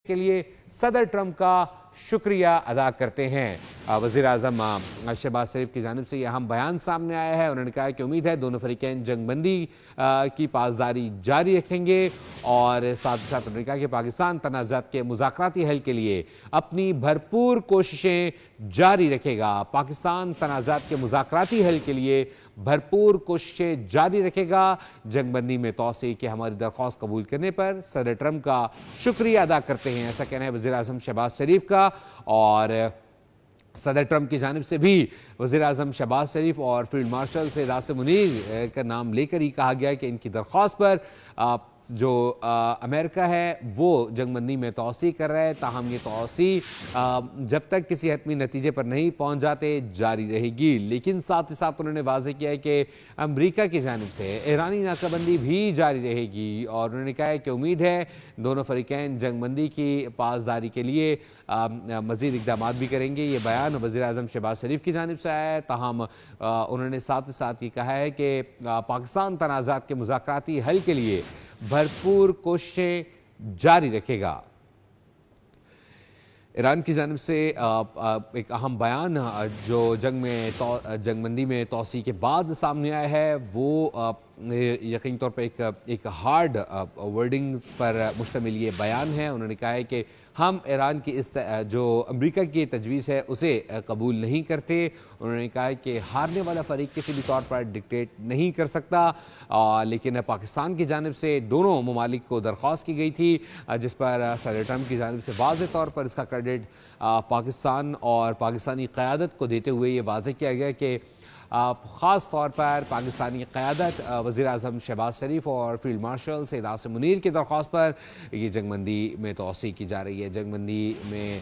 के लिए सदर ट्रंप का शुक्रिया अदा करते हैं। वज़ीर आज़म शहबाज शरीफ की जानिब से यह अहम बयान सामने आया है। उन्होंने कहा कि उम्मीद है दोनों फरीकैन जंगबंदी की पासदारी जारी रखेंगे और साथ ही साथ उन्होंने कहा कि पाकिस्तान तनाज़ात के मुज़ाकराती हल के लिए अपनी भरपूर कोशिशें जारी रखेगा। पाकिस्तान तनाज़ात के मुज़ाकराती हल के लिए भरपूर कोशिशें जारी रखेगा। जंगबंदी में तोसी की हमारी दरख्वास्त कबूल करने पर सदर ट्रंप का शुक्रिया अदा करते हैं, ऐसा कहना है वज़ीर आज़म शहबाज शरीफ का। और सदर ट्रंप की जानिब से भी वज़ीर आज़म शहबाज शरीफ और फील्ड मार्शल सैयद आसिम मुनीर का नाम लेकर ही कहा गया कि इनकी दरख्वास्त पर जो अमेरिका है वो जंगबंदी में तोसी कर रहा है, ताहम ये तोसी जब तक किसी हतमी नतीजे पर नहीं पहुंच जाते जारी रहेगी। लेकिन साथ ही साथ उन्होंने वाज़ेह किया है कि अमेरिका की जानिब से ईरानी नाकाबंदी भी जारी रहेगी और उन्होंने कहा है कि उम्मीद है दोनों फरीकैन जंगबंदी की पासदारी के लिए मज़ीद इक़दाम भी करेंगे। ये बयान वज़ीर आज़म शहबाज शरीफ की जानिब से आया है। ताहम उन्होंने साथ ही साथ ये कहा है कि पाकिस्तान तनाज़ात के मुज़ाकराती हल के लिए भरपूर कोशिशें जारी रखेगा। ईरान की जानिब से एक अहम बयान जो जंगबंदी में तोसी के बाद सामने आया है वो यकीनी तौर पर एक हार्ड वर्डिंग पर मुश्तमिल ये बयान है। उन्होंने कहा है कि हम ईरान की इस जो अमेरिका की तजवीज़ है उसे कबूल नहीं करते। उन्होंने कहा कि हारने वाला फरीक किसी भी तौर पर डिक्टेट नहीं कर सकता, लेकिन पाकिस्तान की जानिब से दोनों ममालिक को दरख्वास्त की गई थी जिस पर सदर ट्रंप की जानिब से वाज़ेह तौर पर इसका क्रेडिट पाकिस्तान और पाकिस्तानी क़यादत को देते हुए ये वाज़ेह किया गया कि ख़ास तौर पर पाकिस्तानी क़यादत वज़ीर आज़म शहबाज शरीफ और फील्ड मार्शल सैयद आसिम मुनीर की दरख्वास्त पर ये जंगबंदी में तोसी की जा रही है। जंगबंदी में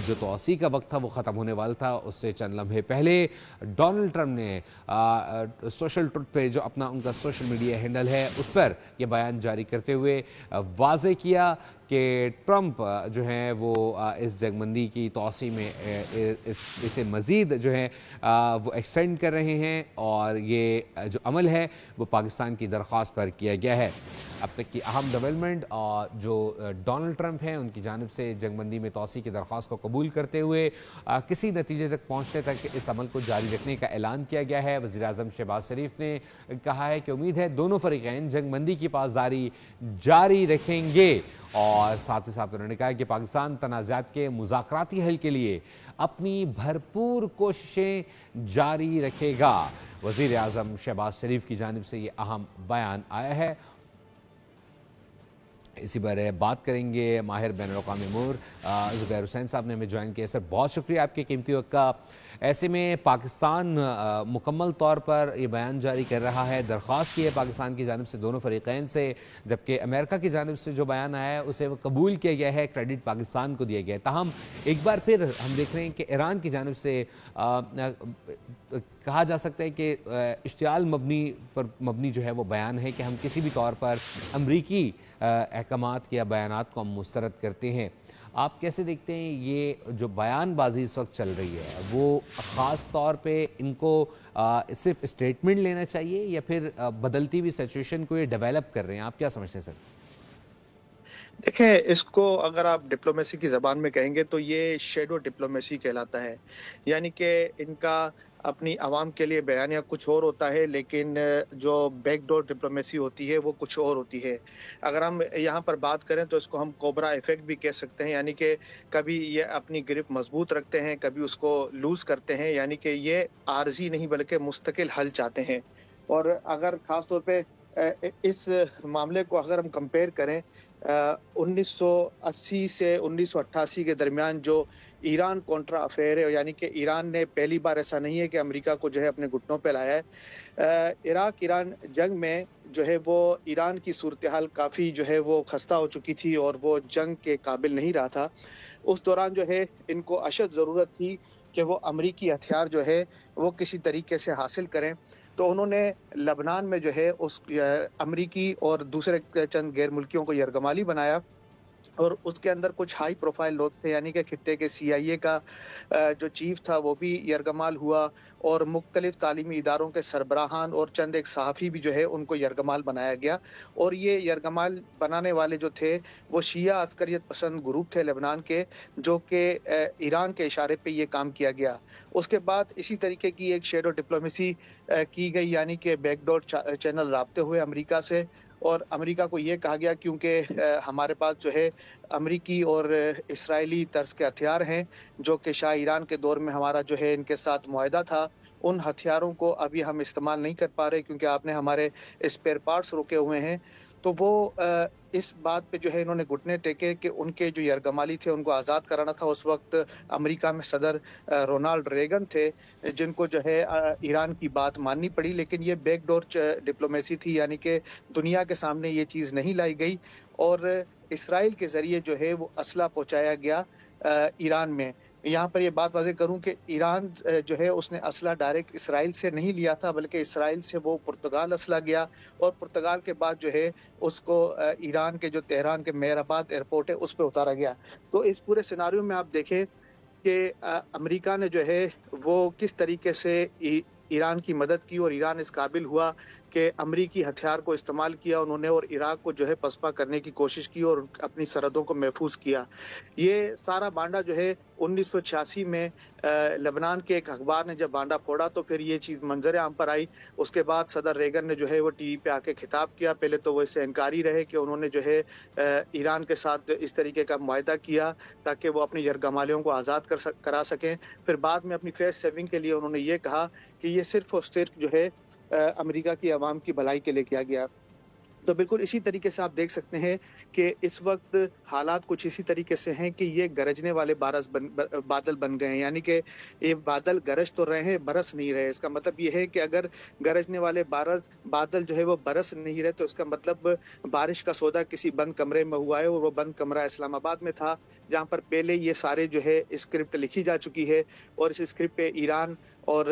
जो तोसी का वक्त था वो ख़त्म होने वाला था, उससे चंद लम्हे पहले डोनाल्ड ट्रंप ने सोशल ट्रुथ पे जो अपना उनका सोशल मीडिया हैंडल है उस पर यह बयान जारी करते हुए वाज़ेह किया कि ट्रंप जो है वो इस जंगबंदी की तोसी में इसे मज़ीद जो है वो एक्सटेंड कर रहे हैं और ये जो अमल है वो पाकिस्तान की दरख्वास्त पर किया गया है। अब तक की अहम डेवलपमेंट जो डोनाल्ड ट्रंप हैं उनकी जानिब से जंगबंदी में तोसी की दरख्वास्त को कबूल करते हुए किसी नतीजे तक पहुँचने तक इस अमल को जारी रखने का ऐलान किया गया है। वज़ीर आज़म शहबाज शरीफ ने कहा है कि उम्मीद है दोनों फरीकैन जंगबंदी की पासदारी जारी रखेंगे और साथ ही साथ उन्होंने कहा कि पाकिस्तान तनाज़ात के मुज़ाकराती हल के लिए अपनी भरपूर कोशिशें जारी रखेगा। वज़ीर आज़म शहबाज शरीफ की जानिब से ये अहम बयान आया है। इसी पर बात करेंगे माहिर बैनुल-अक़वामी अमूर ज़ुबैर हुसैन साहब ने हमें ज्वाइन किया। सर बहुत शुक्रिया आपके कीमती वक्त का। ऐसे में पाकिस्तान मुकम्मल तौर पर ये बयान जारी कर रहा है, दरख्वास्त की है पाकिस्तान की जानिब से दोनों फरीकैन से, जबकि अमेरिका की जानिब से जो बयान आया है उसे वो कबूल किया गया है, क्रेडिट पाकिस्तान को दिया गया है। ताहम एक बार फिर हम देख रहे हैं कि ईरान की जानिब से कहा जा सकता है कि इश्तियाल मबनी जो है वो बयान है कि हम किसी भी तौर पर अमरीकी अहकामात या बयानात को हम मुस्तरद करते हैं। आप कैसे देखते हैं ये जो बयानबाजी इस वक्त चल रही है वो ख़ास तौर पे इनको सिर्फ स्टेटमेंट लेना चाहिए या फिर बदलती हुई सिचुएशन को ये डेवलप कर रहे हैं, आप क्या समझते हैं सर? देखें, इसको अगर आप डिप्लोमेसी की ज़बान में कहेंगे तो ये शैडो डिप्लोमेसी कहलाता है। यानी कि इनका अपनी आवाम के लिए बयानिया कुछ और होता है, लेकिन जो बैकडोर डिप्लोमेसी होती है वो कुछ और होती है। अगर हम यहाँ पर बात करें तो इसको हम कोबरा इफ़ेक्ट भी कह सकते हैं। यानी कि कभी ये अपनी ग्रिप मजबूत रखते हैं, कभी उसको लूज़ करते हैं। यानी कि ये आर्जी नहीं बल्कि मुस्तकिल हल चाहते हैं। और अगर ख़ास तौर पे इस मामले को अगर हम कंपेयर करें 1980 से 1988 के दरमियान जो ईरान कॉन्ट्रा अफेयर है, यानी कि ईरान ने पहली बार ऐसा नहीं है कि अमेरिका को जो है अपने घुटनों पे लाया है। इराक ईरान जंग में जो है वो ईरान की सूरत हाल काफ़ी जो है वो खस्ता हो चुकी थी और वो जंग के काबिल नहीं रहा था। उस दौरान जो है इनको अशद ज़रूरत थी कि वो अमरीकी हथियार जो है वो किसी तरीके से हासिल करें। तो उन्होंने लबनान में जो है उस अमरीकी और दूसरे चंद गैर मुल्कियों को यरगमाली बनाया और उसके अंदर कुछ हाई प्रोफाइल लोग थे, यानी कि खित्ते के सीआईए का जो चीफ था वो भी यरगमाल हुआ, और मुख्तलिफ तालीमी इदारों के सरबराहान और चंद एक सहाफ़ी भी जो है उनको यरगमाल बनाया गया। और ये यरगमाल बनाने वाले जो थे वो शिया अस्करियत पसंद ग्रुप थे लेबनान के, जो कि ईरान के इशारे पे ये काम किया गया। उसके बाद इसी तरीके की एक शैडो डिप्लोमेसी की गई, यानी कि बैकडोर चैनल राब्ते हुए अमेरिका से, और अमेरिका को ये कहा गया क्योंकि हमारे पास जो है अमेरिकी और इस्राएली तर्ज के हथियार हैं, जो कि शाह ईरान के दौर में हमारा जो है इनके साथ मुआहदा था। उन हथियारों को अभी हम इस्तेमाल नहीं कर पा रहे क्योंकि आपने हमारे स्पेयर पार्ट्स रोके हुए हैं। तो वो इस बात पे जो है इन्होंने घुटने टेके कि उनके जो यरगमाली थे उनको आज़ाद कराना था। उस वक़्त अमेरिका में सदर रोनाल्ड रेगन थे, जिनको जो है ईरान की बात माननी पड़ी, लेकिन ये बैकडोर डिप्लोमेसी थी, यानी कि दुनिया के सामने ये चीज़ नहीं लाई गई, और इसराइल के ज़रिए जो है वो असला पहुँचाया गया ईरान में। यहाँ पर ये बात वाज़ेह करूँ कि ईरान जो है उसने असला डायरेक्ट इसराइल से नहीं लिया था, बल्कि इसराइल से वो पुर्तगाल असला गया, और पुर्तगाल के बाद जो है उसको ईरान के जो तेहरान के मेहराबाद एयरपोर्ट है उस पे उतारा गया। तो इस पूरे सिनेरियो में आप देखें कि अमेरिका ने जो है वो किस तरीके से ईरान की मदद की, और ईरान इस काबिल हुआ कि अमेरिकी हथियार को इस्तेमाल किया उन्होंने, और इराक को जो है पसपा करने की कोशिश की और अपनी सरहदों को महफूज किया। ये सारा बांडा जो है 1986 में लेबनान के एक अखबार ने जब बांडा फोड़ा तो फिर ये चीज़ मंजर आम पर आई। उसके बाद सदर रेगन ने जो है वो टीवी पे आके खिताब किया। पहले तो वो इससे इनकारी रहे कि उन्होंने जो है ईरान के साथ इस तरीके का मुआहदा किया ताकि वो अपनी यरगमालियों को आज़ाद करा सकें। फिर बाद में अपनी फेस सेविंग के लिए उन्होंने ये कहा कि ये सिर्फ़ और सिर्फ़ जो है अमेरिका की आवाम की भलाई के लिए किया गया। तो बिल्कुल इसी तरीके से आप देख सकते हैं कि इस वक़्त हालात कुछ इसी तरीके से हैं कि ये गरजने वाले बादल बन गए हैं, यानी कि ये बादल गरज तो रहे हैं, बरस नहीं रहे। इसका मतलब ये है कि अगर गरजने वाले बादल जो है वो बरस नहीं रहे, तो इसका मतलब बारिश का सौदा किसी बंद कमरे में हुआ है, और वो बंद कमरा इस्लामाबाद में था, जहाँ पर पहले ये सारे जो है स्क्रिप्ट लिखी जा चुकी है, और इस स्क्रिप्ट पे ईरान और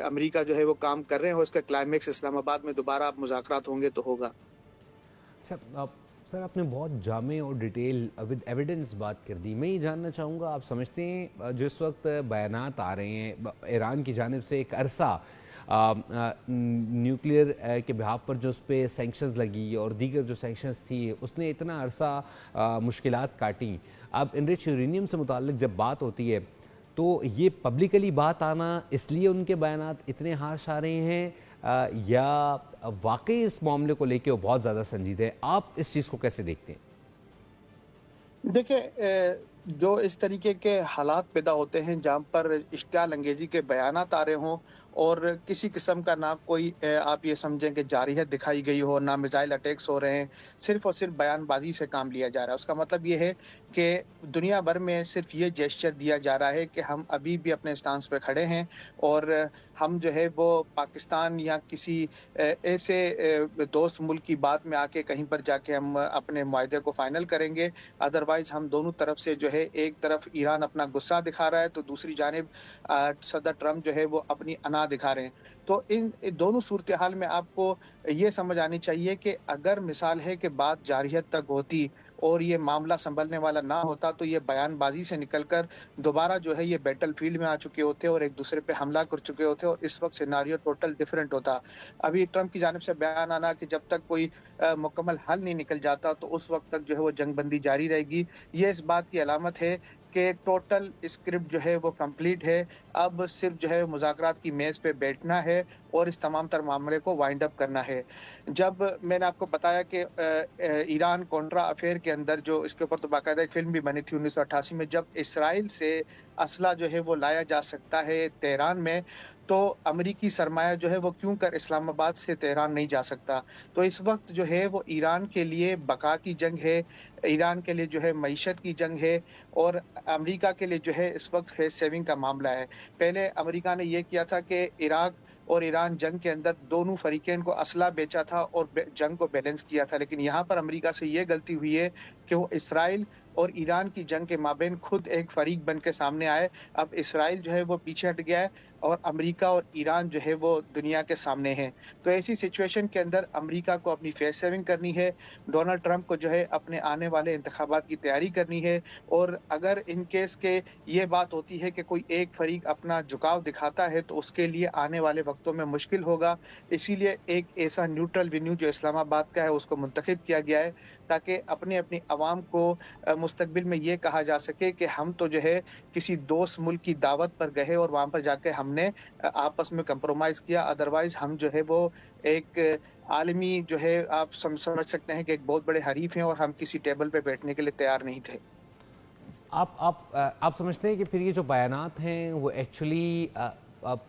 अमेरिका जो है वो काम कर रहे हैं, और इसका क्लाइमेक्स इस्लामाबाद में दोबारा अब मुज़ाकरात होंगे तो होगा। सर आपने बहुत जामे और डिटेल विद एविडेंस बात कर दी। मैं ये जानना चाहूँगा, आप समझते हैं जो इस वक्त बयानात आ रहे हैं ईरान की जानिब से एक अरसा न्यूक्लियर के बिहाफ पर जो उस पर सेंक्शंस लगी और दीगर जो सेंक्शंस थी उसने इतना अरसा मुश्किलात काटी। अब इनरिच यूरेनियम से मुताल्लिक जब बात होती है तो ये पब्लिकली बात आना इसलिए उनके बयानात इतने हार्श आ रहे हैं या वाकई इस मामले को लेके वो बहुत ज़्यादा संजीदा है? आप इस चीज़ को कैसे देखते हैं? देखिए, जो इस तरीके के हालात पैदा होते हैं जहाँ पर इश्तियाल अंगेज़ी के बयानात आ रहे हों, और किसी किस्म का ना कोई आप ये समझें कि जारहियत दिखाई गई हो, ना मिसाइल अटैक्स हो रहे हैं, सिर्फ़ और सिर्फ़ बयानबाज़ी से काम लिया जा रहा है। उसका मतलब ये है कि दुनिया भर में सिर्फ़ ये जेस्चर दिया जा रहा है कि हम अभी भी अपने स्टांस पे खड़े हैं, और हम जो है वो पाकिस्तान या किसी ऐसे दोस्त मुल्क की बात में आके कहीं पर जाके हम अपने मुआहदे को फ़ाइनल करेंगे। अदरवाइज़ हम दोनों तरफ से जो है, एक तरफ ईरान अपना गुस्सा दिखा रहा है, तो दूसरी जानिब सदर ट्रंप जो है वो अपनी अना दिखा रहे हैं। तो इन दोनों सूरत हाल में आपको ये समझ आनी चाहिए कि अगर मिसाल है कि बात जारहियत तक होती और ये मामला संभलने वाला ना होता, तो ये बयानबाजी से निकलकर दोबारा जो है ये बैटलफील्ड में आ चुके होते और एक दूसरे पे हमला कर चुके होते, और इस वक्त सिनेरियो टोटल डिफरेंट होता। अभी ट्रंप की जानिब से बयान आना कि जब तक कोई मुकम्मल हल नहीं निकल जाता तो उस वक्त तक जो है वो जंगबंदी जारी रहेगी, ये इस बात की अलामत है कि टोटल स्क्रिप्ट जो है वो कंप्लीट है। अब सिर्फ जो है मुज़ाकरात की मेज़ पे बैठना है और इस तमाम तर मामले को वाइंड अप करना है। जब मैंने आपको बताया कि ईरान कॉन्ट्रा अफेयर के अंदर जो इसके ऊपर तो बाकायदा एक फ़िल्म भी बनी थी 1988 में, जब इसराइल से असला जो है वो लाया जा सकता है तेहरान में, तो अमरीकी सरमाया जो है वो क्यों कर इस्लामाबाद से तेहरान नहीं जा सकता। तो इस वक़्त जो है वो ईरान के लिए बका की जंग है, ईरान के लिए जो है मईशत की जंग है, और अमेरिका के लिए जो है इस वक़्त फेस सेविंग का मामला है। पहले अमेरिका ने ये किया था कि इराक और ईरान जंग के अंदर दोनों फरीकैन को असला बेचा था और जंग को बैलेंस किया था, लेकिन यहाँ पर अमेरिका से ये गलती हुई है कि वो इसराइल और ईरान की जंग के माबैन खुद एक फरीक बन के सामने आए। अब इसराइल जो है वो पीछे हट गया है, और अमेरिका और ईरान जो है वो दुनिया के सामने हैं। तो ऐसी सिचुएशन के अंदर अमेरिका को अपनी फेस सेविंग करनी है, डोनाल्ड ट्रंप को जो है अपने आने वाले इंतखाबात की तैयारी करनी है, और अगर इन केस के ये बात होती है कि कोई एक फरीक अपना झुकाव दिखाता है तो उसके लिए आने वाले वक्तों में मुश्किल होगा। इसीलिए एक ऐसा न्यूट्रल वेन्यू जो इस्लामाबाद का है उसको मुंतखब किया गया है, ताकि अपनी आवाम को मुस्तकबिल में ये कहा जा सके कि हम तो जो है किसी दोस्त मुल्क की दावत पर गए और वहाँ पर जाके हमने आपस में कंप्रोमाइज़ किया, अदरवाइज़ हम जो है वो एक आलमी जो है आप समझ सकते हैं कि एक बहुत बड़े हरीफ हैं, और हम किसी टेबल पे बैठने के लिए तैयार नहीं थे। आप समझते हैं कि फिर ये जो बयानात हैं वो एक्चुअली